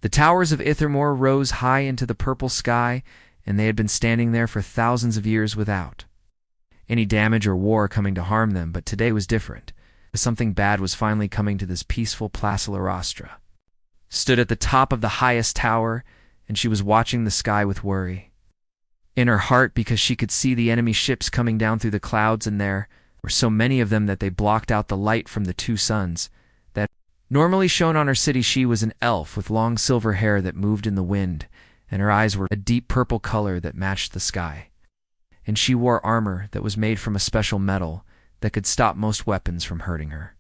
The towers of Ithermore rose high into the purple sky, and they had been standing there for thousands of years without any damage or war coming to harm them, but today was different. Something bad was finally coming to this peaceful Place Larastra. Stood at the top of the highest tower, and she was watching the sky with worry in her heart because she could see the enemy ships coming down through the clouds, and there were so many of them that they blocked out the light from the two suns that normally shone on her city. She was an elf with long silver hair that moved in the wind, and her eyes were a deep purple color that matched the sky. And she wore armor that was made from a special metal that could stop most weapons from hurting her.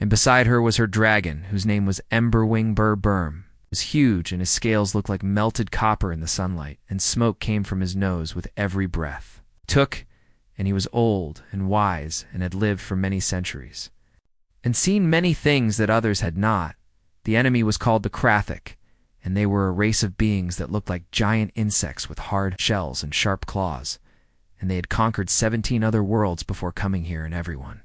And beside her was her dragon, whose name was Emberwing Burburm. He was huge, and his scales looked like melted copper in the sunlight, and smoke came from his nose with every breath. And he was old and wise, and had lived for many centuries, and seen many things that others had not. The enemy was called the Krathic, and they were a race of beings that looked like giant insects with hard shells and sharp claws, and they had conquered 17 other worlds before coming here, and everyone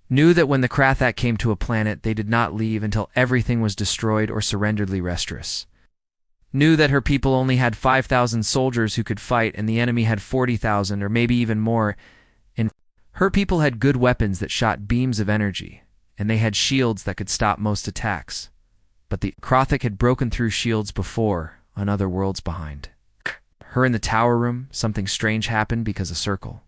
knew that when the Krathic came to a planet, they did not leave until everything was destroyed or surrendered. Larestris knew that her people only had 5,000 soldiers who could fight, and the enemy had 40,000 or maybe even more, and her people had good weapons that shot beams of energy, and they had shields that could stop most attacks. But the Krathic had broken through shields before on other worlds behind her. In the tower room, something strange happened because a circle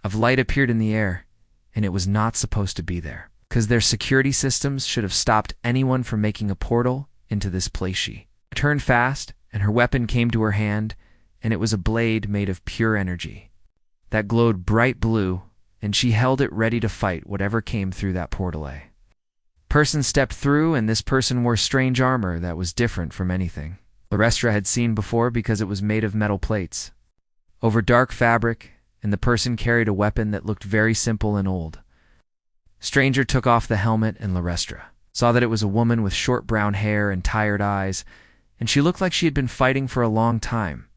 of light appeared in the air, and it was not supposed to be there, because their security systems should have stopped anyone from making a portal into this place. She turned fast, and her weapon came to her hand, and it was a blade made of pure energy that glowed bright blue, and she held it ready to fight whatever came through that portal. Person stepped through, and this person wore strange armor that was different from anything Larastra had seen before, because it was made of metal plates over dark fabric, and the person carried a weapon that looked very simple and old. Stranger took off the helmet, and Larastra saw that it was a woman with short brown hair and tired eyes, and she looked like she had been fighting for a long time.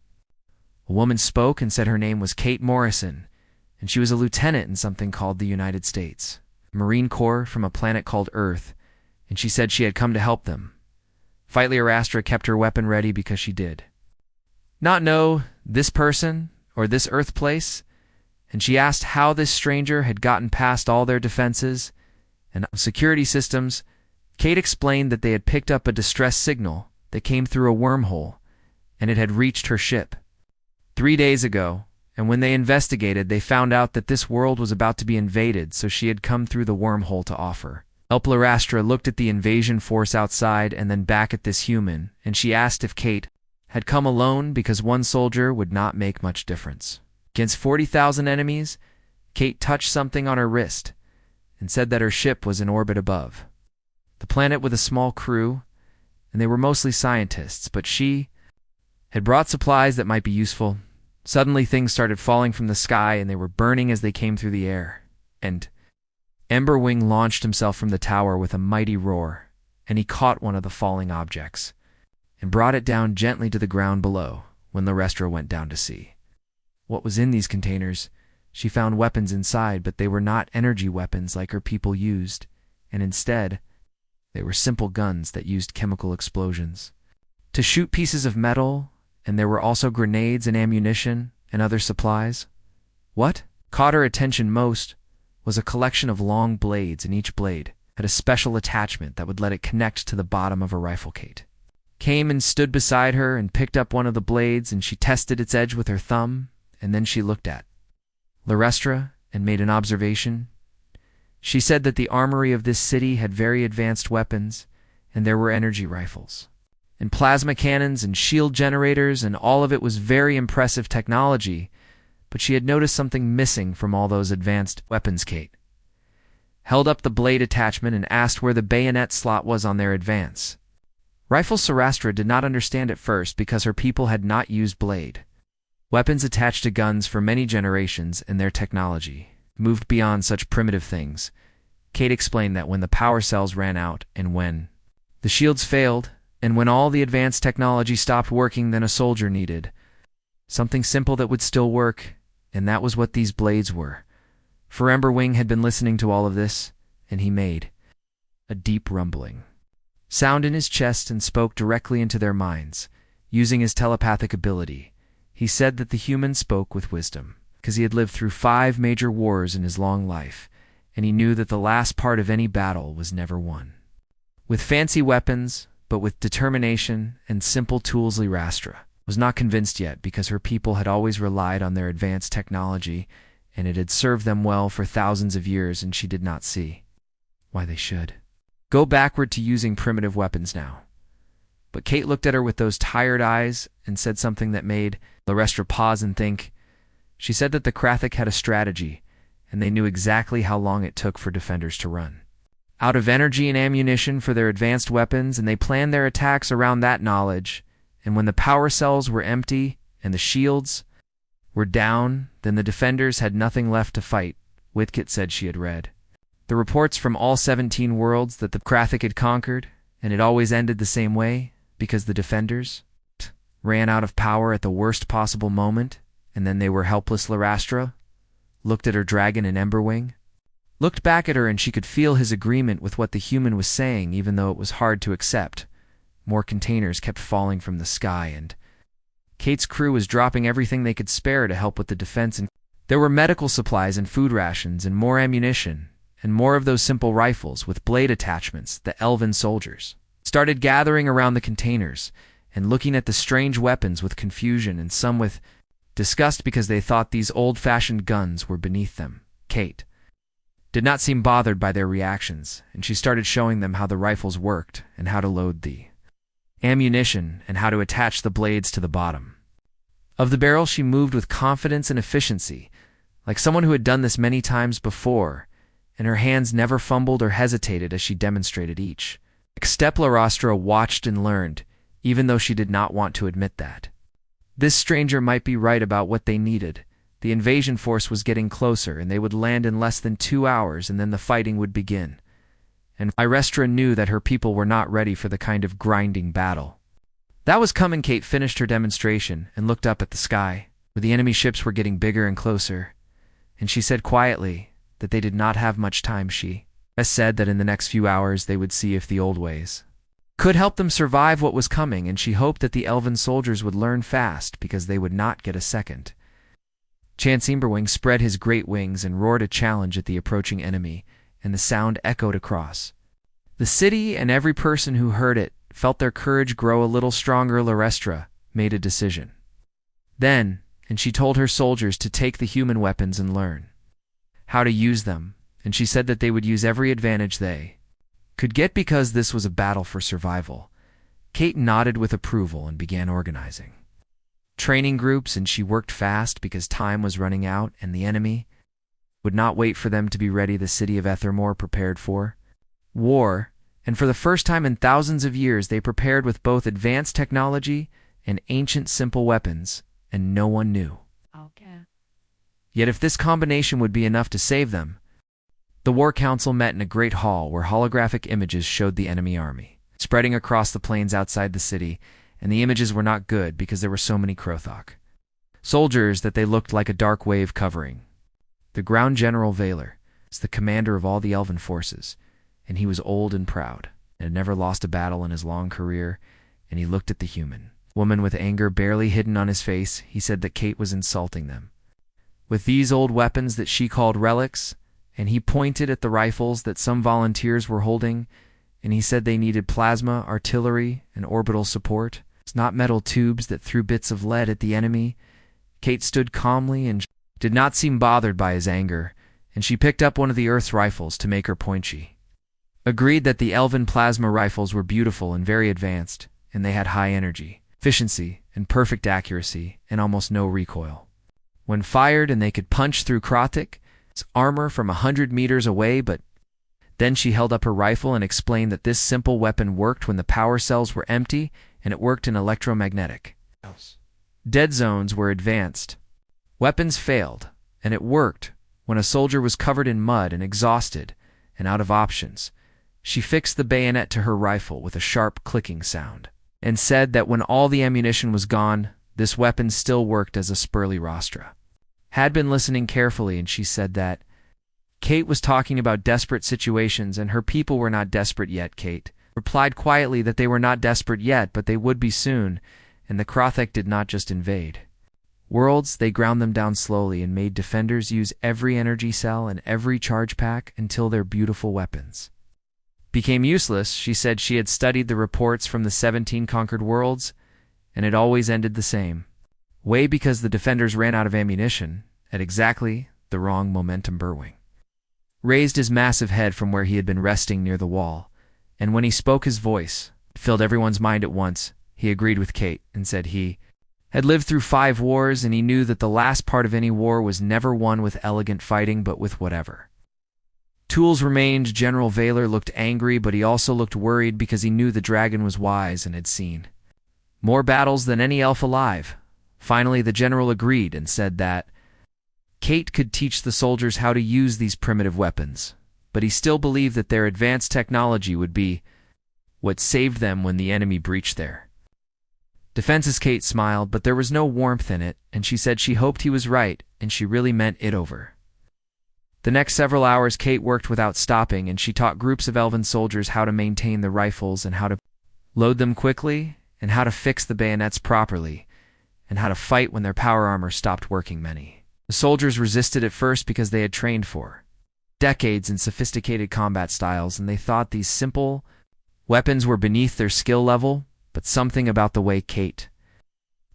A woman spoke and said her name was Kate Morrison, and she was a lieutenant in something called the United States Marine Corps from a planet called Earth, and she said she had come to help them. Larastra kept her weapon ready because she did not know this person or this Earth place, and she asked how this stranger had gotten past all their defenses and security systems. Kate explained that they had picked up a distress signal that came through a wormhole, and it had reached her ship 3 days ago, and when they investigated, they found out that this world was about to be invaded, so she had come through the wormhole to offer help. Larastra looked at the invasion force outside and then back at this human, and she asked if Kate had come alone, because one soldier would not make much difference against 40,000 enemies. Kate touched something on her wrist and said that her ship was in orbit above the planet with a small crew, and they were mostly scientists, but she had brought supplies that might be useful. Suddenly things started falling from the sky, and they were burning as they came through the air, and Emberwing launched himself from the tower with a mighty roar, and he caught one of the falling objects and brought it down gently to the ground below. When Larastra went down to see what was in these containers, she found weapons inside, but they were not energy weapons like her people used, and instead they were simple guns that used chemical explosions to shoot pieces of metal, and there were also grenades and ammunition and other supplies. What caught her attention most was a collection of long blades, and each blade had a special attachment that would let it connect to the bottom of a rifle. Kate came and stood beside her and picked up one of the blades, and she tested its edge with her thumb, and then she looked at Larastra and made an observation. She said that the armory of this city had very advanced weapons, and there were energy rifles and plasma cannons and shield generators, and all of it was very impressive technology, but she had noticed something missing from all those advanced weapons. Kate held up the blade attachment and asked where the bayonet slot was on their advance rifle. Larastra did not understand at first, because her people had not used blade weapons attached to guns for many generations, and their technology moved beyond such primitive things. Kate explained that when the power cells ran out, and when the shields failed, and when all the advanced technology stopped working, then a soldier needed something simple that would still work, and that was what these blades were. For Emberwing had been listening to all of this, and he made a deep rumbling. sound in his chest and spoke directly into their minds, using his telepathic ability. He said that the human spoke with wisdom, because he had lived through 5 major wars in his long life, and he knew that the last part of any battle was never won. With fancy weapons, but with determination and simple tools, Lyrastra was not convinced yet, because her people had always relied on their advanced technology, and it had served them well for thousands of years, and she did not see why they should go backward to using primitive weapons now. But Kate looked at her with those tired eyes and said something that made Lyrastra pause and think. She said that the Krathic had a strategy, and they knew exactly how long it took for defenders to run out of energy and ammunition for their advanced weapons, and they planned their attacks around that knowledge. And when the power cells were empty and the shields were down, then the defenders had nothing left to fight, Whitkit said she had read the reports from all 17 worlds that the Krathic had conquered, and it always ended the same way, because the defenders ran out of power at the worst possible moment, and then they were helpless. Lyrastra looked at her dragon and Emberwing, looked back at her, and she could feel his agreement with what the human was saying, even though it was hard to accept. More containers kept falling from the sky, and Kate's crew was dropping everything they could spare to help with the defense. And there were medical supplies and food rations and more ammunition, and more of those simple rifles with blade attachments. The elven soldiers started gathering around the containers and looking at the strange weapons with confusion, and some with disgust, because they thought these old-fashioned guns were beneath them. Kate did not seem bothered by their reactions, and she started showing them how the rifles worked and how to load the ammunition and how to attach the blades to the bottom of the barrel. She moved with confidence and efficiency, like someone who had done this many times before, and her hands never fumbled or hesitated as she demonstrated each step. Lyrastra watched and learned, even though she did not want to admit that this stranger might be right about what they needed. The invasion force was getting closer, and they would land in less than 2 hours, and then the fighting would begin. And Lyrastra knew that her people were not ready for the kind of grinding battle that was coming. Kate finished her demonstration and looked up at the sky, where the enemy ships were getting bigger and closer, and she said quietly that they did not have much time. She said that in the next few hours they would see if the old ways could help them survive what was coming, and she hoped that the elven soldiers would learn fast, because they would not get a second chance. Emberwing spread his great wings and roared a challenge at the approaching enemy, and the sound echoed across the city, and every person who heard it felt their courage grow a little stronger. Lyrastra made a decision then, and she told her soldiers to take the human weapons and learn how to use them, and she said that they would use every advantage they could get, because this was a battle for survival. Kate nodded with approval and began organizing training groups, and she worked fast because time was running out and the enemy would not wait for them to be ready. The city of Ethermore prepared for war, and for the first time in thousands of years they prepared with both advanced technology and ancient simple weapons, and no one knew yet if this combination would be enough to save them. The War Council met in a great hall where holographic images showed the enemy army spreading across the plains outside the city, and the images were not good because there were so many Krothok soldiers that they looked like a dark wave covering. The Ground General Valor is the commander of all the elven forces, and he was old and proud, and had never lost a battle in his long career, and he looked at the human woman with anger barely hidden on his face. He said that Kate was insulting them with these old weapons that she called relics, and he pointed at the rifles that some volunteers were holding, and he said they needed plasma, artillery, and orbital support. It's not metal tubes that threw bits of lead at the enemy. Kate stood calmly and did not seem bothered by his anger, and she picked up one of the Earth's rifles to make her point. She agreed that the elven plasma rifles were beautiful and very advanced, and they had high energy, efficiency, and perfect accuracy, and almost no recoil when fired, and they could punch through Krothic's armor from 100 meters away. But then she held up her rifle and explained that this simple weapon worked when the power cells were empty, and it worked in electromagnetic dead zones where advanced weapons failed, and it worked when a soldier was covered in mud and exhausted and out of options. She fixed the bayonet to her rifle with a sharp clicking sound, and said that when all the ammunition was gone, this weapon still worked as a spurly. Lyrastra had been listening carefully, and she said that Kate was talking about desperate situations, and her people were not desperate yet. Kate replied quietly that they were not desperate yet, but they would be soon, and the Krothek did not just invade worlds, they ground them down slowly and made defenders use every energy cell and every charge pack until their beautiful weapons became useless. She said she had studied the reports from the 17 conquered worlds, and it always ended the same way because the defenders ran out of ammunition at exactly the wrong momentum. Burwing raised his massive head from where he had been resting near the wall, and when he spoke his voice filled everyone's mind at once. He agreed with Kate and said he had lived through 5 wars, and he knew that the last part of any war was never won with elegant fighting, but with whatever tools remained. General Valor looked angry, but he also looked worried because he knew the dragon was wise and had seen more battles than any elf alive. Finally, the general agreed and said that Kate could teach the soldiers how to use these primitive weapons, but he still believed that their advanced technology would be what saved them when the enemy breached their defenses. Kate smiled, but there was no warmth in it, and she said she hoped he was right, and she really meant it. Over the next several hours, Kate worked without stopping, and she taught groups of elven soldiers how to maintain the rifles and how to load them quickly, and how to fix the bayonets properly, and how to fight when their power armor stopped working. Many the soldiers resisted at first because they had trained for decades in sophisticated combat styles, and they thought these simple weapons were beneath their skill level, but something about the way Kate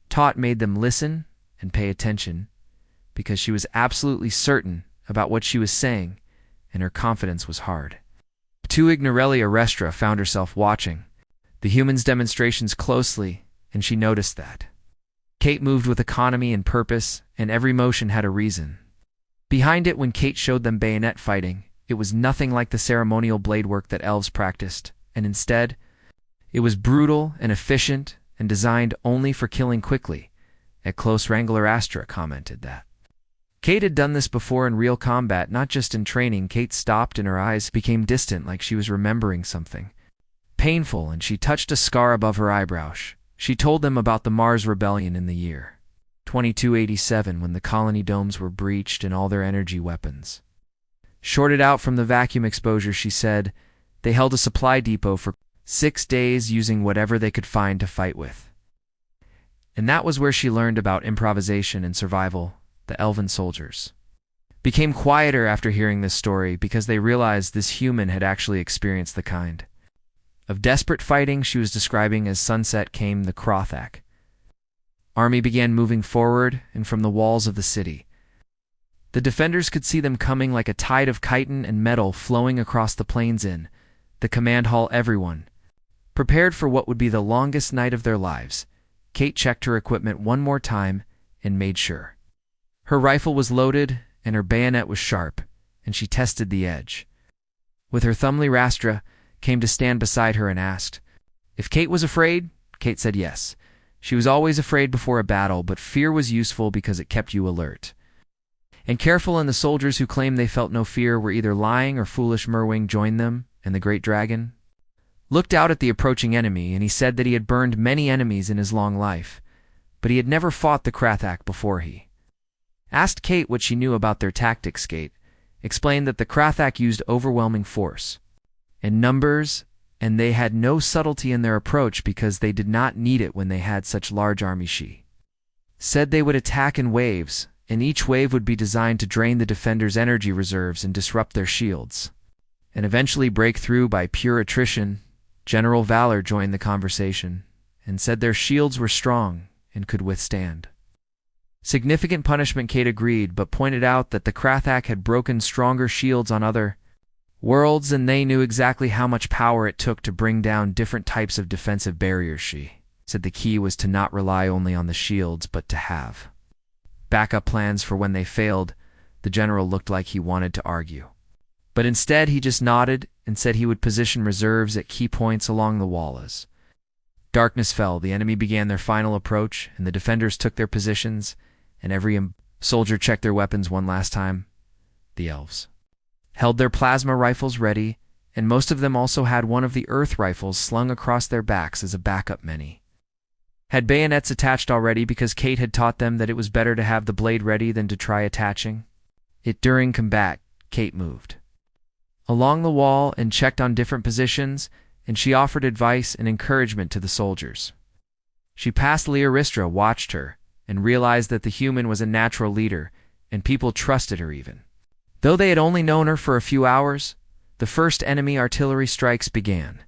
taught made them listen and pay attention, because she was absolutely certain about what she was saying, and her confidence was hard. To Ignorelia, Restra found herself watching the humans' demonstrations closely, and she noticed that Kate moved with economy and purpose, and every motion had a reason behind it. When Kate showed them bayonet fighting, it was nothing like the ceremonial blade work that elves practiced, and instead, it was brutal and efficient and designed only for killing quickly. At close, Wrangler Astra commented that Kate had done this before in real combat, not just in training. Kate stopped and her eyes became distant, like she was remembering something painful, and she touched a scar above her eyebrow. She told them about the Mars Rebellion in the year 2287, when the colony domes were breached and all their energy weapons shorted out from the vacuum exposure. She said they held a supply depot for 6 days using whatever they could find to fight with. And that was where she learned about improvisation and survival. The elven soldiers became quieter after hearing this story because they realized this human had actually experienced the kind of desperate fighting she was describing. As sunset came, the Krothak army began moving forward, and from the walls of the city, the defenders could see them coming like a tide of chitin and metal flowing across the plains. In the command hall, everyone prepared for what would be the longest night of their lives. Kate checked her equipment one more time and made sure her rifle was loaded and her bayonet was sharp, and she tested the edge with her thumbly. Rastra came to stand beside her and asked if Kate was afraid. Kate said yes. She was always afraid before a battle, but fear was useful because it kept you alert and careful, and the soldiers who claimed they felt no fear were either lying or foolish. Merwing joined them, and the great dragon looked out at the approaching enemy, and he said that he had burned many enemies in his long life, but he had never fought the Krothak before. He asked Kate what she knew about their tactics. Kate explained that the Krothak used overwhelming force and numbers, and they had no subtlety in their approach because they did not need it when they had such large armies. She said they would attack in waves, and each wave would be designed to drain the defenders' energy reserves and disrupt their shields, and eventually break through by pure attrition. General Valor joined the conversation and said their shields were strong and could withstand significant punishment. Kate agreed, but pointed out that the Krothak had broken stronger shields on other worlds, and they knew exactly how much power it took to bring down different types of defensive barriers. She said the key was to not rely only on the shields, but to have backup plans for when they failed. The general looked like he wanted to argue, but instead he just nodded and said he would position reserves at key points along the wall. As darkness fell, the enemy began their final approach, and the defenders took their positions, and every soldier checked their weapons one last time. The elves held their plasma rifles ready, and most of them also had one of the earth rifles slung across their backs as a backup. Many had bayonets attached already because Kate had taught them that it was better to have the blade ready than to try attaching it during combat. Kate moved along the wall and checked on different positions, and she offered advice and encouragement to the soldiers. She passed Leoristra, watched her, and realized that the human was a natural leader, and people trusted her even. Though they had only known her for a few hours, the first enemy artillery strikes began.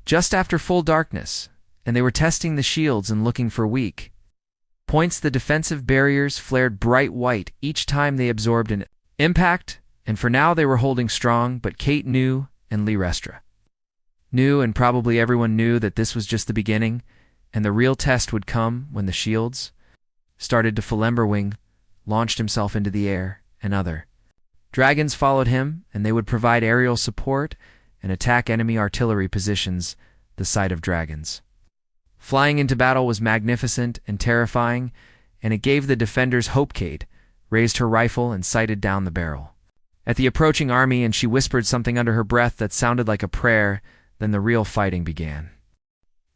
Just after full darkness, and they were testing the shields and looking for weak points, the defensive barriers flared bright white each time they absorbed an impact, and for now they were holding strong, but Kate knew, and Leoristra knew, and probably everyone knew, that this was just the beginning, and the real test would come when the shields started to Flemberwing launched himself into the air, and other dragons followed him, and they would provide aerial support and attack enemy artillery positions, the sight of dragons flying into battle was magnificent and terrifying, and it gave the defenders hope. Kate raised her rifle and sighted down the barrel at the approaching army, and she whispered something under her breath that sounded like a prayer. Then the real fighting began.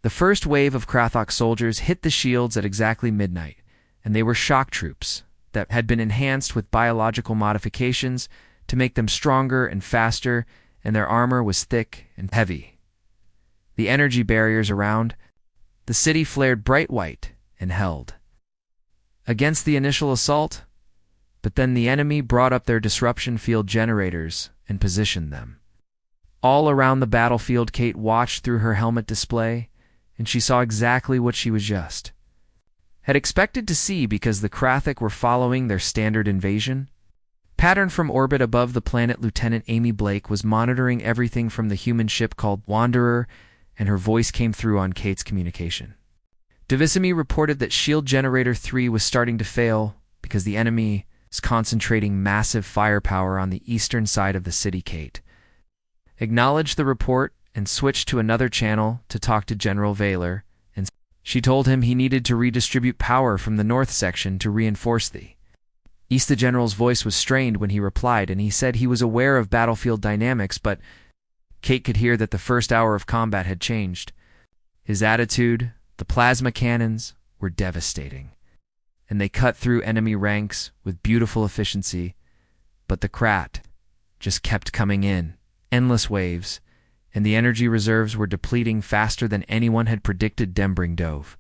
The first wave of Krathok soldiers hit the shields at exactly midnight, and they were shock troops that had been enhanced with biological modifications to make them stronger and faster, and their armor was thick and heavy. The energy barriers around the city flared bright white and held against the initial assault, but then the enemy brought up their disruption field generators and positioned them all around the battlefield. Kate watched through her helmet display, and she saw exactly what she was just had expected to see, because the Krathok were following their standard invasion pattern from orbit above the planet. Lieutenant Amy Blake was monitoring everything from the human ship called Wanderer, and her voice came through on Kate's communication. Divisimi reported that Shield Generator 3 was starting to fail because the enemy is concentrating massive firepower on the eastern side of the city. Kate acknowledged the report and switched to another channel to talk to General Vaylor, and she told him he needed to redistribute power from the north section to reinforce the east. The general's voice was strained when he replied, and he said he was aware of battlefield dynamics, but Kate could hear that the first hour of combat had changed. His attitude, the plasma cannons, were devastating, and they cut through enemy ranks with beautiful efficiency, but the Krat just kept coming in, endless waves, and the energy reserves were depleting faster than anyone had predicted. Dembring dove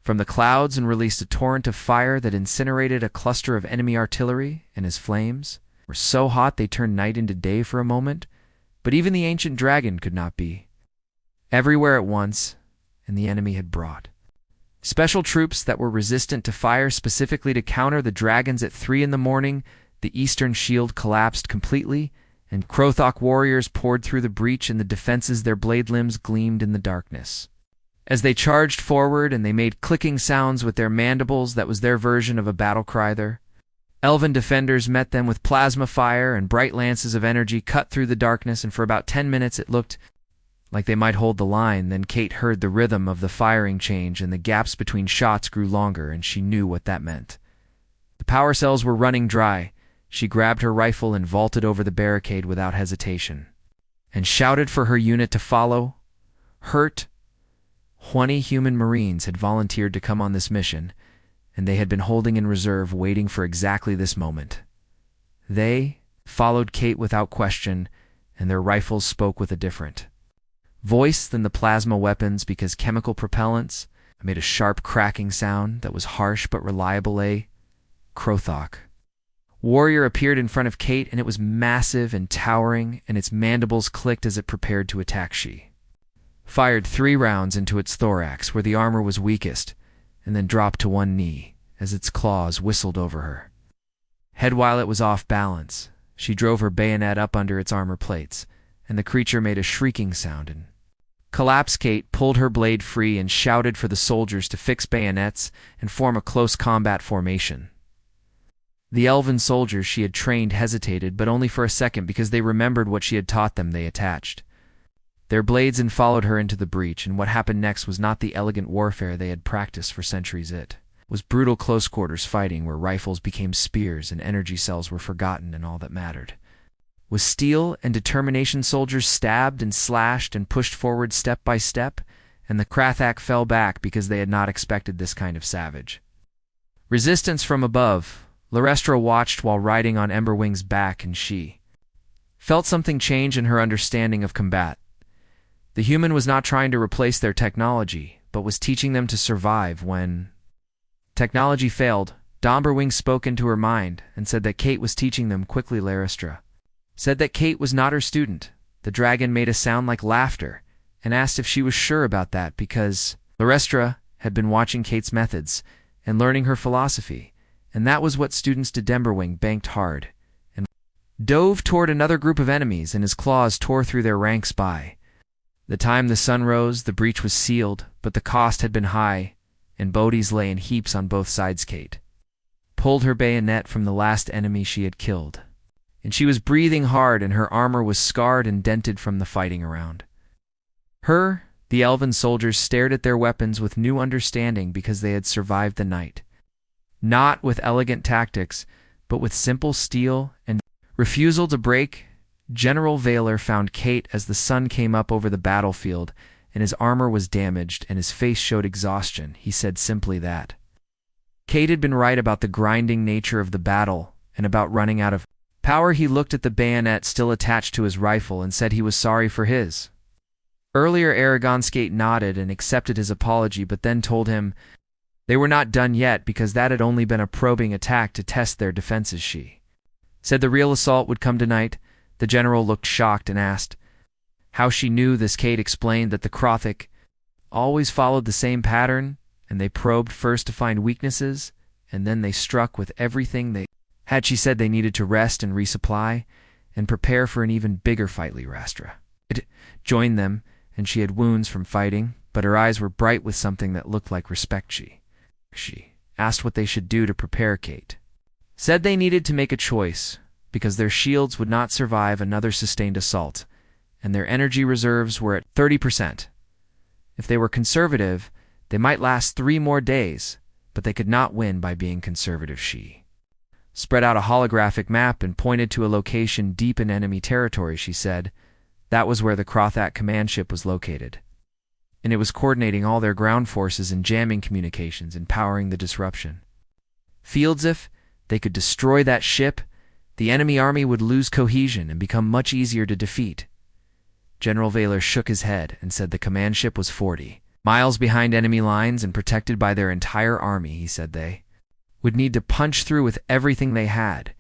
from the clouds and released a torrent of fire that incinerated a cluster of enemy artillery, and his flames were so hot they turned night into day for a moment, but even the ancient dragon could not be everywhere at once, and the enemy had brought special troops that were resistant to fire specifically to counter the dragons. At 3 in the morning, the eastern shield collapsed completely, and Krathok warriors poured through the breach in the defenses. Their blade limbs gleamed in the darkness as they charged forward, and they made clicking sounds with their mandibles. That was their version of a battle cry. Their elven defenders met them with plasma fire, and bright lances of energy cut through the darkness, and for about 10 minutes it looked like they might hold the line. Then Kate heard the rhythm of the firing change, and the gaps between shots grew longer, and she knew what that meant. The power cells were running dry. She grabbed her rifle and vaulted over the barricade without hesitation, and shouted for her unit to follow. Hurt 20 human Marines had volunteered to come on this mission, and they had been holding in reserve, waiting for exactly this moment. They followed Kate without question, and their rifles spoke with a different voice than the plasma weapons, because chemical propellants made a sharp cracking sound that was harsh but reliable. A Krathok warrior appeared in front of Kate, and it was massive and towering, and its mandibles clicked as it prepared to attack. She fired 3 rounds into its thorax, where the armor was weakest, and then dropped to one knee as its claws whistled over her head while it was off balance. She drove her bayonet up under its armor plates, and the creature made a shrieking sound and collapsed. Kate pulled her blade free and shouted for the soldiers to fix bayonets and form a close combat formation. The elven soldiers she had trained hesitated, but only for a second, because they remembered what she had taught them. They attached their blades and followed her into the breach, and what happened next was not the elegant warfare they had practiced for centuries. It was brutal close-quarters fighting, where rifles became spears and energy cells were forgotten, and all that mattered was steel and determination. Soldiers stabbed and slashed and pushed forward step by step, and the Krathok fell back because they had not expected this kind of savage resistance from above. Leoristra watched while riding on Emberwing's back, and she felt something change in her understanding of combat. The human was not trying to replace their technology, but was teaching them to survive when technology failed. Domberwing spoke into her mind and said that Kate was teaching them. Quickly, Laristra said that Kate was not her student. The dragon made a sound like laughter and asked if she was sure about that, because Laristra had been watching Kate's methods and learning her philosophy, and that was what students did. Domberwing banked hard and dove toward another group of enemies, and his claws tore through their ranks. By the time the sun rose, the breach was sealed, but the cost had been high, and bodies lay in heaps on both sides. Kate pulled her bayonet from the last enemy she had killed, and she was breathing hard, and her armor was scarred and dented from the fighting around her. The elven soldiers stared at their weapons with new understanding, because they had survived the night, not with elegant tactics, but with simple steel and refusal to break. General Vaylor found Kate as the sun came up over the battlefield, and his armor was damaged and his face showed exhaustion. He said simply that Kate had been right about the grinding nature of the battle and about running out of power. He looked at the bayonet still attached to his rifle and said he was sorry for his earlier arrogance. Kate nodded and accepted his apology, but then told him they were not done yet, because that had only been a probing attack to test their defenses. She said the real assault would come tonight. The general looked shocked and asked how she knew this. Kate explained that the Krothic always followed the same pattern, and they probed first to find weaknesses, and then they struck with everything they had. She said they needed to rest and resupply and prepare for an even bigger fight. Rastra had joined them, and she had wounds from fighting, but her eyes were bright with something that looked like respect. She asked what they should do to prepare. Kate said they needed to make a choice, because their shields would not survive another sustained assault, and their energy reserves were at 30%. If they were conservative, they might last 3 more days, but they could not win by being conservative. She spread out a holographic map and pointed to a location deep in enemy territory. She said that was where the Krothic command ship was located, and it was coordinating all their ground forces and jamming communications and powering the disruption fields. If they could destroy that ship, the enemy army would lose cohesion and become much easier to defeat. General Vaylor shook his head and said the command ship was 40 miles behind enemy lines and protected by their entire army. He said they would need to punch through with everything they had,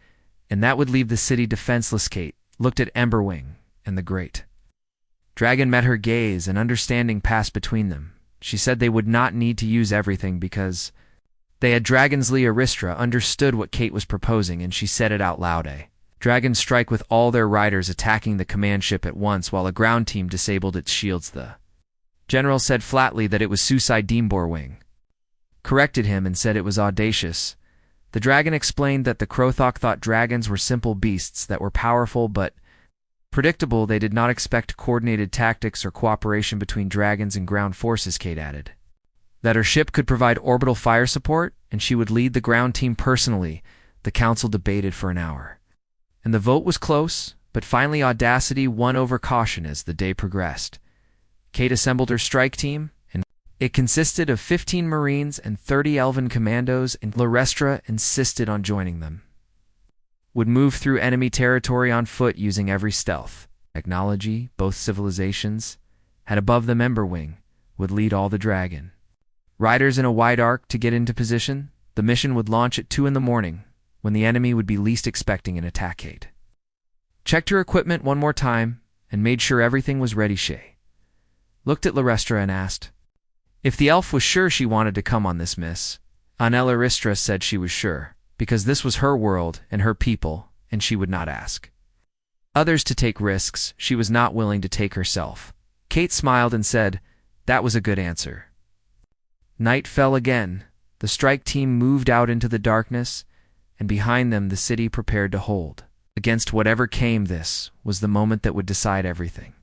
and that would leave the city defenseless. Kate looked at Emberwing, and the great dragon met her gaze, and understanding passed between them. She said they would not need to use everything, because they had dragons. Laristra understood what Kate was proposing, and she said it out loud. A dragon strike with all their riders attacking the command ship at once while a ground team disabled its shields. The general said flatly that it was Suicide Deemborwing, corrected him and said it was audacious. The dragon explained that the Krothic thought dragons were simple beasts that were powerful but predictable. They did not expect coordinated tactics or cooperation between dragons and ground forces. Kate added that her ship could provide orbital fire support, and she would lead the ground team personally. The council debated for an hour, and the vote was close, but finally audacity won over caution as the day progressed. Kate assembled her strike team, and it consisted of 15 Marines and 30 Elven commandos, and Laristra insisted on joining them. Would move through enemy territory on foot using every stealth technology both civilizations had above them. Emberwing would lead all the dragon riders in a wide arc to get into position. The mission would launch at 2 in the morning, when the enemy would be least expecting an attack. Kate checked her equipment one more time and made sure everything was ready. She looked at Laristra and asked if the elf was sure she wanted to come on this miss. Laristra said she was sure, because this was her world and her people, and she would not ask others to take risks she was not willing to take herself. Kate smiled and said that was a good answer. Night fell again. The strike team moved out into the darkness, and behind them the city prepared to hold against whatever came. This was the moment that would decide everything.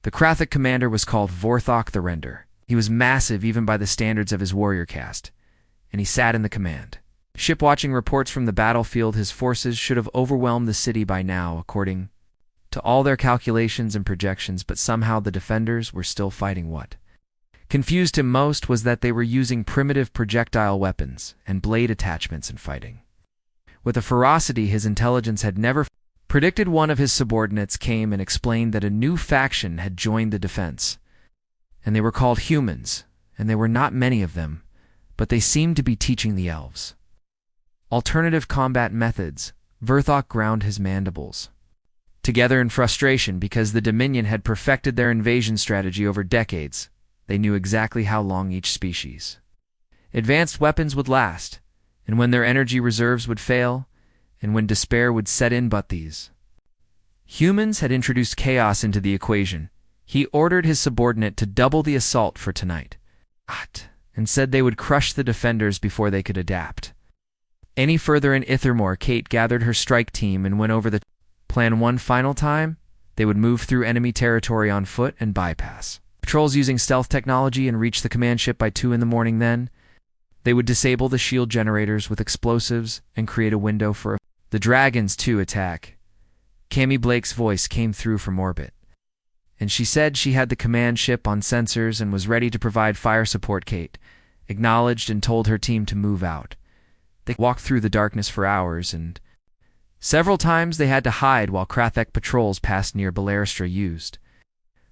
The Krothic commander was called Vorthok the Render. He was massive even by the standards of his warrior caste, and he sat in the command ship watching reports from the battlefield. His forces should have overwhelmed the city by now, according to all their calculations and projections, but somehow the defenders were still fighting. What confused him most was that they were using primitive projectile weapons and blade attachments in fighting with a ferocity his intelligence had never Predicted one of his subordinates came and explained that a new faction had joined the defense, and they were called humans, and there were not many of them, but they seemed to be teaching the elves alternative combat methods. Vorthok ground his mandibles together in frustration because the Dominion had perfected their invasion strategy over decades. They knew exactly how long each species' advanced weapons would last, and when their energy reserves would fail, and when despair would set in. But these humans had introduced chaos into the equation. He ordered his subordinate to double the assault for tonight, and said they would crush the defenders before they could adapt any further. In Ithermore, Kate gathered her strike team and went over the plan one final time. They would move through enemy territory on foot and bypass patrols using stealth technology and reach the command ship by 2 in the morning. Then they would disable the shield generators with explosives and create a window for the dragons to attack. Cammy Blake's voice came through from orbit, and she said she had the command ship on sensors and was ready to provide fire support. Kate acknowledged and told her team to move out. They walked through the darkness for hours, and several times they had to hide while Krathek patrols passed near Belaristra used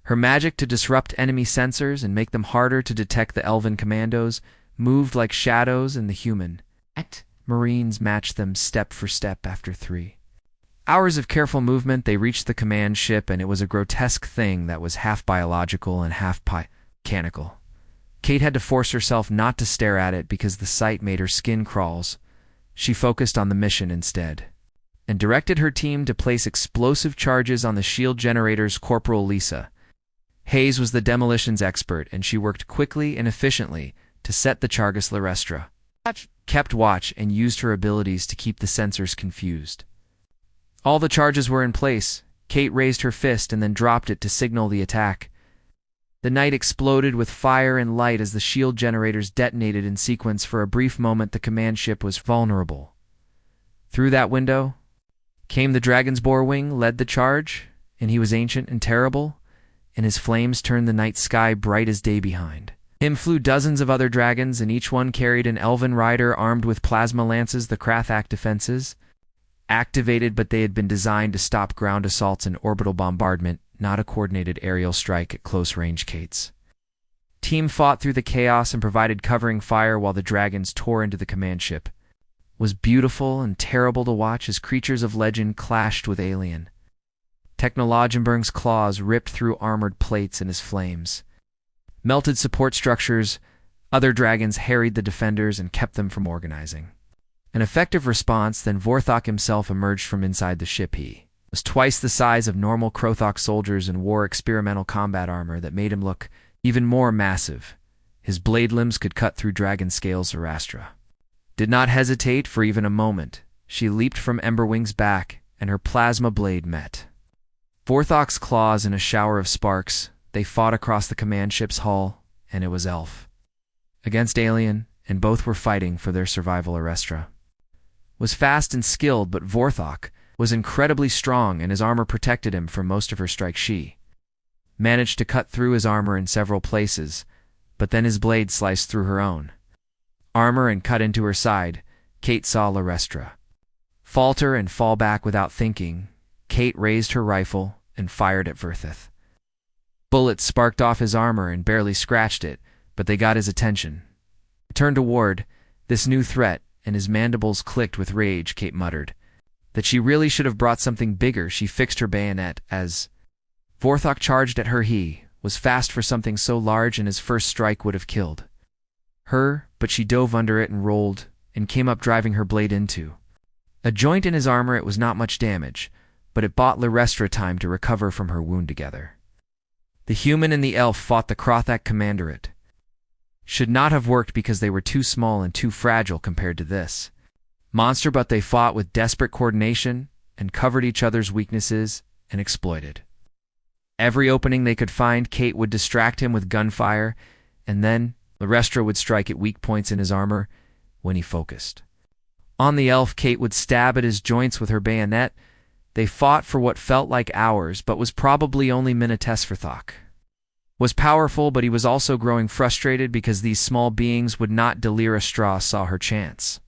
her magic to disrupt enemy sensors and make them harder to detect. The elven commandos moved like shadows, and the human Marines matched them step for step. After 3 hours of careful movement, they reached the command ship, and it was a grotesque thing that was half biological and half mechanical. Kate had to force herself not to stare at it because the sight made her skin crawls. She focused on the mission instead, and directed her team to place explosive charges on the shield generators. Corporal Lisa Hayes was the demolitions expert, and she worked quickly and efficiently to set the charges. Larestra kept watch and used her abilities to keep the sensors confused. All the charges were in place. Kate raised her fist and then dropped it to signal the attack. The night exploded with fire and light as the shield generators detonated in sequence. For a brief moment, the command ship was vulnerable. Through that window came the dragon's boar wing, led the charge, and he was ancient and terrible, and his flames turned the night sky bright as day. Behind him flew dozens of other dragons, and each one carried an elven rider armed with plasma lances. The Krathak defenses activated, but they had been designed to stop ground assaults and orbital bombardment, not a coordinated aerial strike at close range. Kate's team fought through the chaos and provided covering fire while the dragons tore into the command ship. It was beautiful and terrible to watch as creatures of legend clashed with alien. Technologenberg's claws ripped through armored plates in his flames. Melted support structures. Other dragons harried the defenders and kept them from organizing an effective response. Then Vorthok himself emerged from inside the ship. He was twice the size of normal Krothok soldiers and wore experimental combat armor that made him look even more massive. His blade limbs could cut through dragon scales. Zarastra did not hesitate for even a moment. She leaped from Emberwing's back, and her plasma blade met Vorthok's claws in a shower of sparks. They fought across the command ship's hull, and it was elf against alien, and both were fighting for their survival. Arestra was fast and skilled, but Vorthok was incredibly strong, and his armor protected him from most of her strikes. She managed to cut through his armor in several places, but then his blade sliced through her own armor and cut into her side. Kate saw Larestra falter and fall back without thinking. Kate raised her rifle and fired at Verthith. Bullets sparked off his armor and barely scratched it, but they got his attention. He turned toward this new threat, and his mandibles clicked with rage. Kate muttered that she really should have brought something bigger. She fixed her bayonet as Vorthok charged at her. He was fast for something so large, and his first strike would have killed her, but she dove under it and rolled and came up, driving her blade into a joint in his armor. It was not much damage, but it bought Larestra time to recover from her wound. Together, the human and the elf fought the Krothak commander. It should not have worked because they were too small and too fragile compared to this monster, but they fought with desperate coordination and covered each other's weaknesses and exploited every opening they could find. Kate would distract him with gunfire, and then Larestra would strike at weak points in his armor. When he focused on the elf, Kate would stab at his joints with her bayonet. They fought for what felt like hours, but was probably only minutes. Vorthok was powerful, but he was also growing frustrated because these small beings would not. Delira saw her chance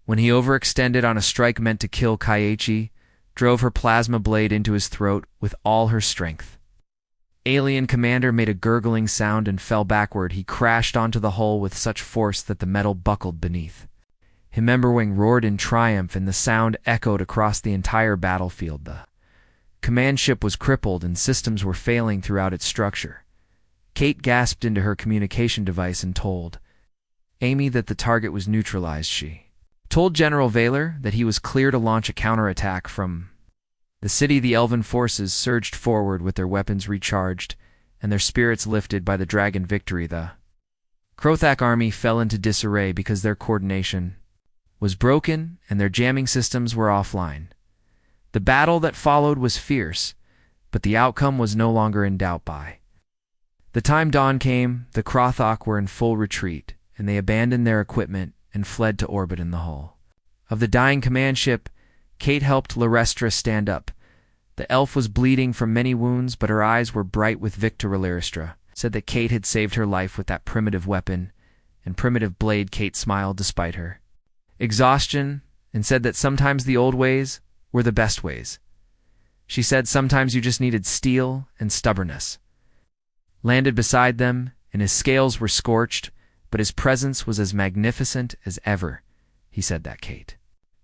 when he overextended on a strike meant to kill Kaiichi. drove her plasma blade into his throat with all her strength. Alien Commander made a gurgling sound and fell backward. He crashed onto the hull with such force that the metal buckled beneath. Himemberwing roared in triumph, and the sound echoed across the entire battlefield. The command ship was crippled, and systems were failing throughout its structure. Kate gasped into her communication device and told Amy that the target was neutralized. She told General Vaylor that he was clear to launch a counterattack from the city. The Elven forces surged forward with their weapons recharged and their spirits lifted by the dragon victory. The Krothak army fell into disarray because their coordination was broken and their jamming systems were offline. The battle that followed was fierce, but the outcome was no longer in doubt. By the time dawn came, the Krothak were in full retreat, and they abandoned their equipment and fled to orbit in the hull of the dying command ship. Kate helped Larestra stand up. The elf was bleeding from many wounds, but her eyes were bright with victor. Larestra said that Kate had saved her life with that primitive weapon and primitive blade. Kate smiled despite her exhaustion and said that sometimes the old ways were the best ways. She said sometimes you just needed steel and stubbornness. Landed beside them, and his scales were scorched, but his presence was as magnificent as ever. He said that Kate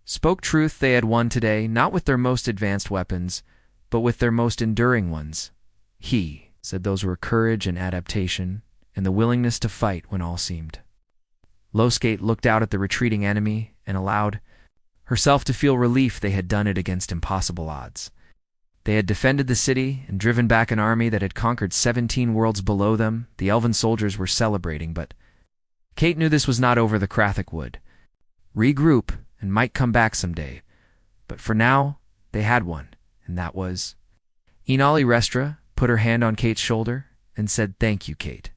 spoke truth. They had won today, not with their most advanced weapons, but with their most enduring ones. He said those were courage and adaptation, and the willingness to fight when all seemed. Loskate looked out at the retreating enemy and allowed herself to feel relief. They had done it against impossible odds. They had defended the city and driven back an army that had conquered 17 worlds below them. The elven soldiers were celebrating, but Kate knew this was not over. The Krothak would regroup and might come back someday, but for now they had one, and that was Inali. Restra put her hand on Kate's shoulder and said, "Thank you." Kate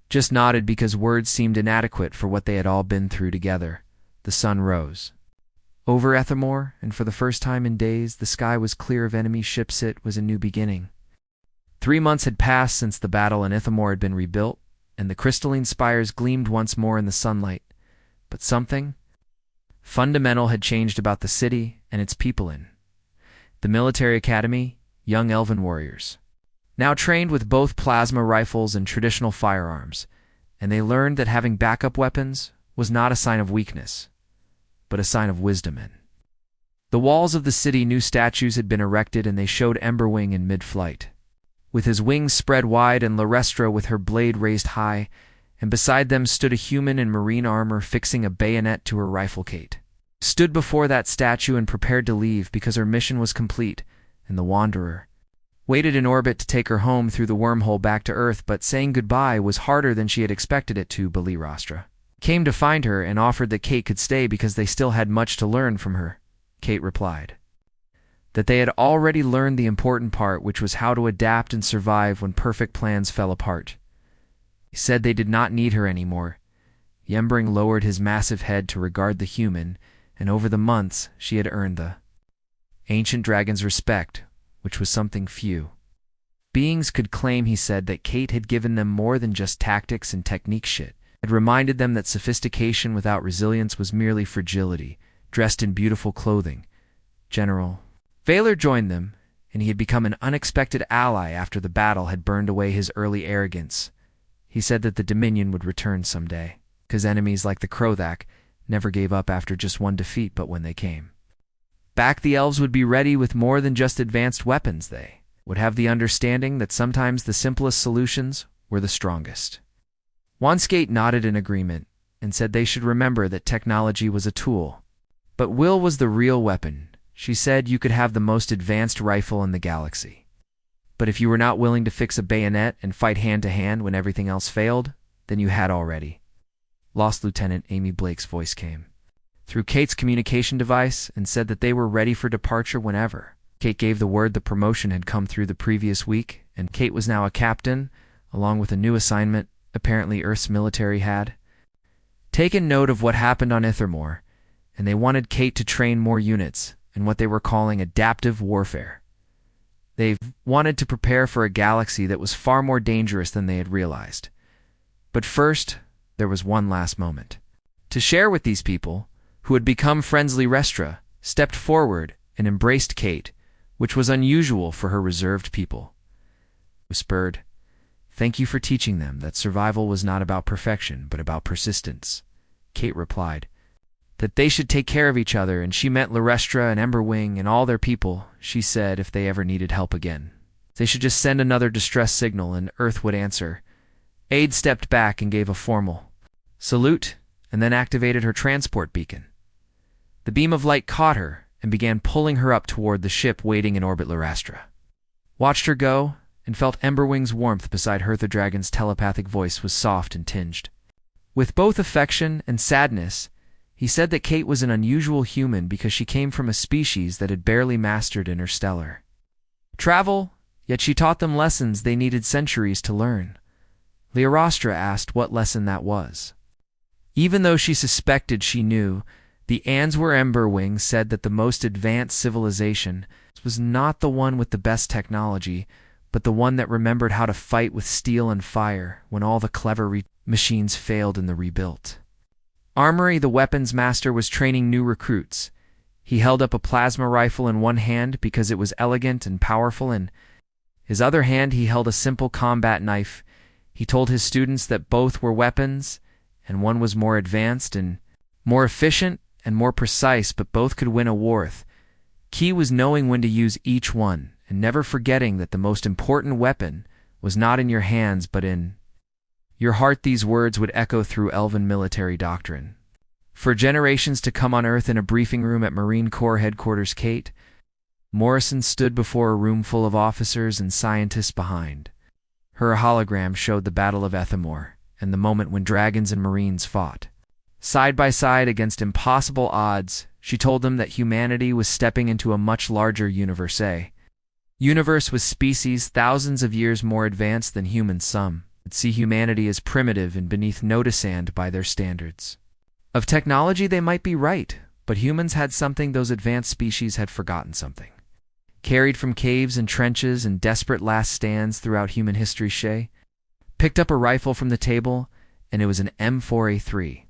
just nodded because words seemed inadequate for what they had all been through together. The sun rose over Ethermore, and for the first time in days the sky was clear of enemy ships. It was a new beginning. 3 months had passed since the battle, and Ithamore had been rebuilt, and the crystalline spires gleamed once more in the sunlight. But something fundamental had changed about the city and its people. In the military academy, young elven warriors now trained with both plasma rifles and traditional firearms, and they learned that having backup weapons was not a sign of weakness, but a sign of wisdom. In the walls of the city, new statues had been erected, and they showed Emberwing in mid-flight, with his wings spread wide, and Larestra with her blade raised high, and beside them stood a human in marine armor fixing a bayonet to her rifle. Kate stood before that statue and prepared to leave because her mission was complete, and the Wanderer waited in orbit to take her home through the wormhole back to Earth. But saying goodbye was harder than she had expected it to. Balirastra came to find her and offered that Kate could stay because they still had much to learn from her. Kate replied that they had already learned the important part, which was how to adapt and survive when perfect plans fell apart. He said they did not need her anymore. Yembring lowered his massive head to regard the human, and over the months she had earned the ancient dragon's respect, which was something few beings could claim. He said that Kate had given them more than just tactics and technique. Shit had reminded them that sophistication without resilience was merely fragility, dressed in beautiful clothing. General Vaylor joined them, and he had become an unexpected ally after the battle had burned away his early arrogance. He said that the Dominion would return someday, because enemies like the Krothak never gave up after just one defeat. But when they came back, the elves would be ready with more than just advanced weapons. They would have the understanding that sometimes the simplest solutions were the strongest. Wanskate nodded in agreement and said they should remember that technology was a tool, but will was the real weapon. She said you could have the most advanced rifle in the galaxy, but if you were not willing to fix a bayonet and fight hand-to-hand when everything else failed, then you had already lost. Lieutenant Amy Blake's voice came through Kate's communication device and said that they were ready for departure whenever. Kate gave the word. The promotion had come through the previous week, and Kate was now a captain, along with a new assignment. Apparently Earth's military had taken note of what happened on Ithermore, and they wanted Kate to train more units in what they were calling adaptive warfare. They wanted to prepare for a galaxy that was far more dangerous than they had realized. But first, there was one last moment to share with these people who had become friends. Restra stepped forward and embraced Kate, which was unusual for her reserved people. Whispered, "Thank you for teaching them that survival was not about perfection, but about persistence." Kate replied, "That they should take care of each other, and she meant Larestra and Emberwing and all their people. She said if they ever needed help again, they should just send another distress signal and Earth would answer." Aide stepped back and gave a formal salute, and then activated her transport beacon. The beam of light caught her and began pulling her up toward the ship waiting in orbit. Larestra watched her go and felt Emberwing's warmth beside her. The dragon's telepathic voice was soft and tinged with both affection and sadness. He said that Kate was an unusual human because she came from a species that had barely mastered interstellar travel, yet she taught them lessons they needed centuries to learn. Larestra asked what lesson that was. Even though she suspected she knew, the Answer Emberwing said that the most advanced civilization was not the one with the best technology, but the one that remembered how to fight with steel and fire when all the clever machines failed in the rebuilt. Armory, the weapons master, was training new recruits. He held up a plasma rifle in one hand because it was elegant and powerful, and his other hand he held a simple combat knife. He told his students that both were weapons, and one was more advanced and more efficient and more precise, but both could win a war. Key was knowing when to use each one, and never forgetting that the most important weapon was not in your hands but in your heart. These words would echo through Elven military doctrine for generations to come on Earth. In a briefing room at Marine Corps headquarters, Kate Morrison stood before a room full of officers and scientists behind. Her hologram showed the Battle of Ethamor and the moment when dragons and marines fought side by side against impossible odds. She told them that humanity was stepping into a much larger universe. A universe with species thousands of years more advanced than humans. Some would see humanity as primitive and beneath noticeand by their standards of technology. They might be right, but humans had something those advanced species had forgotten, something carried from caves and trenches and desperate last stands throughout human history. Shay picked up a rifle from the table, and it was an M4A3,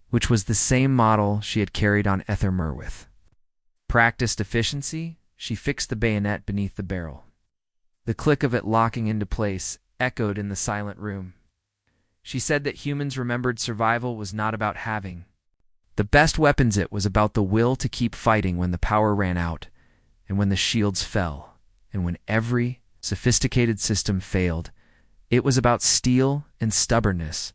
which was the same model she had carried on Ethamor with practiced efficiency. She fixed the bayonet beneath the barrel. The click of it locking into place echoed in the silent room. She said that humans remembered survival was not about having the best weapons. It was about the will to keep fighting when the power ran out, and when the shields fell, and when every sophisticated system failed. It was about steel and stubbornness,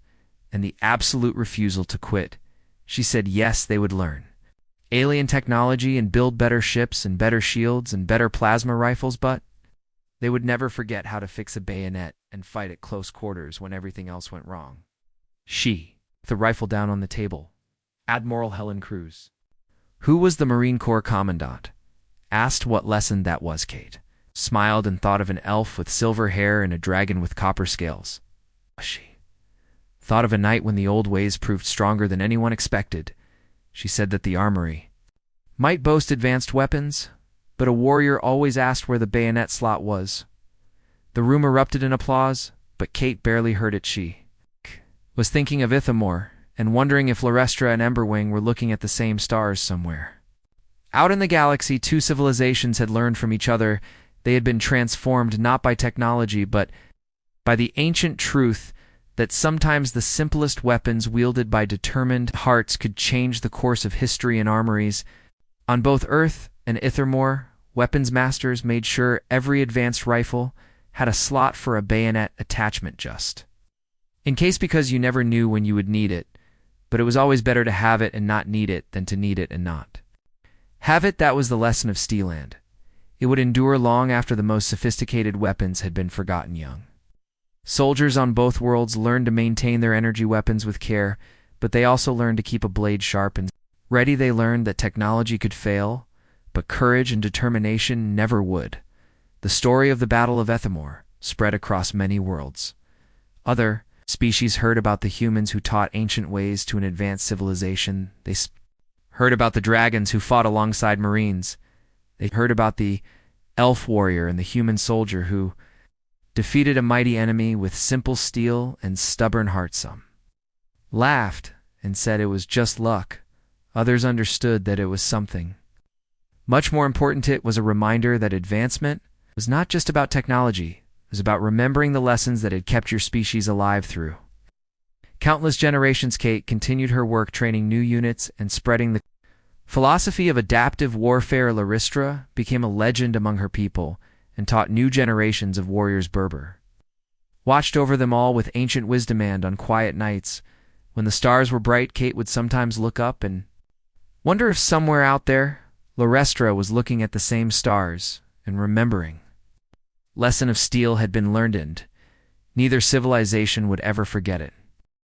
and the absolute refusal to quit. She said yes, they would learn alien technology and build better ships and better shields and better plasma rifles, but they would never forget how to fix a bayonet and fight at close quarters when everything else went wrong. She, with the rifle down on the table, Admiral Helen Cruz, who was the Marine Corps Commandant, asked what lesson that was. Kate smiled and thought of an elf with silver hair and a dragon with copper scales. She thought of a night when the old ways proved stronger than anyone expected. She said that the Armory might boast advanced weapons, but a warrior always asked where the bayonet slot was. The room erupted in applause, but Kate barely heard it. She was thinking of Ithamor and wondering if Larestra and Emberwing were looking at the same stars somewhere. Out in the galaxy, two civilizations had learned from each other. They had been transformed not by technology, but by the ancient truth that sometimes the simplest weapons wielded by determined hearts could change the course of history. In Armories on both Earth and Ithamor, weapons masters made sure every advanced rifle had a slot for a bayonet attachment, just in case, because you never knew when you would need it. But it was always better to have it and not need it than to need it and not have it. That was the lesson of Steeland. It would endure long after the most sophisticated weapons had been forgotten. Young soldiers on both worlds learned to maintain their energy weapons with care, but they also learned to keep a blade sharp and ready. They learned that technology could fail, but courage and determination never would. The story of the Battle of Ethamor spread across many worlds. Other species heard about the humans who taught ancient ways to an advanced civilization. They heard about the dragons who fought alongside marines. They heard about the elf warrior and the human soldier who defeated a mighty enemy with simple steel and stubborn heart. Some laughed and said it was just luck. Others understood that it was something Much more important, it was a reminder that advancement was not just about technology, it was about remembering the lessons that had kept your species alive through countless generations. Kate continued her work training new units and spreading the philosophy of adaptive warfare. Laristra became a legend among her people and taught new generations of warriors. Berber watched over them all with ancient wisdom, and on quiet nights, when the stars were bright, Kate would sometimes look up and wonder if somewhere out there, Larestra was looking at the same stars and remembering. Lesson of steel had been learned, and neither civilization would ever forget it.